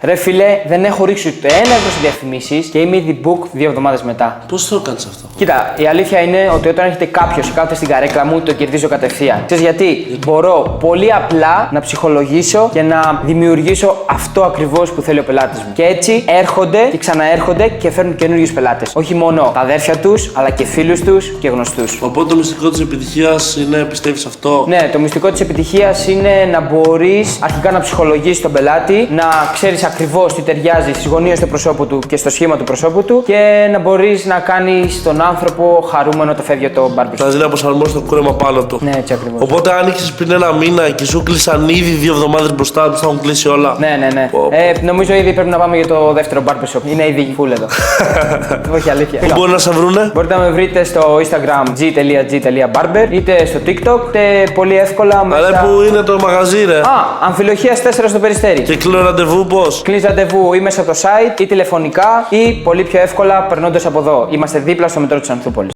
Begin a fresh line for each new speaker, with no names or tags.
Ρε φίλε, δεν έχω ρίξει ούτε 1 ευρώ σε διαφημίσεις και είμαι ήδη book 2 εβδομάδες μετά.
Πώς το κάνεις αυτό?
Κοίτα, η αλήθεια είναι ότι όταν έρχεται κάποιος και κάθεται στην καρέκλα μου, το κερδίζω κατευθείαν. Ξέρεις γιατί? Μπορώ πολύ απλά να ψυχολογήσω και να δημιουργήσω αυτό ακριβώς που θέλει ο πελάτης μου. Και έτσι έρχονται και ξαναέρχονται και φέρνουν καινούριους πελάτες. Όχι μόνο τα αδέρφια τους, αλλά και φίλους τους και γνωστούς.
Οπότε το μυστικό της επιτυχίας είναι, πιστεύεις αυτό?
Ναι, το μυστικό της επιτυχίας είναι να μπορείς αρχικά να ψυχολογήσεις τον πελάτη, να ξέρεις ακριβώς τι ταιριάζει στις γωνίες του προσώπου του και στο σχήμα του προσώπου του και να μπορείς να κάνεις τον άνθρωπο χαρούμενο το φεύγει το μπάρμπι.
Δηλαδή να προσαρμόσεις το κούρεμα πάνω του.
Ναι, έτσι ακριβώς.
Οπότε αν είχες πριν 1 μήνα και σου κλείσαν ήδη 2 εβδομάδες μπροστά, τους θα έχουν κλείσει όλα.
Ναι. Νομίζω ήδη πρέπει να πάμε για το δεύτερο barbershop. Είναι ήδη full εδώ. Όχι αλήθεια.
Πού μπορεί να σε βρούνε?
Μπορείτε να με βρείτε στο Instagram g.g.barber είτε στο TikTok είτε πολύ εύκολα μέσα.
Αλλά πού είναι το μαγαζί, ρε?
Αμφιλοχίας 4 στο Περιστέρι.
Και κλείνω ραντεβού πώς?
Κλείνεις ραντεβού ή μέσα από το site ή τηλεφωνικά ή πολύ πιο εύκολα περνώντας από εδώ. Είμαστε δίπλα στο μετρό της Ανθούπολης.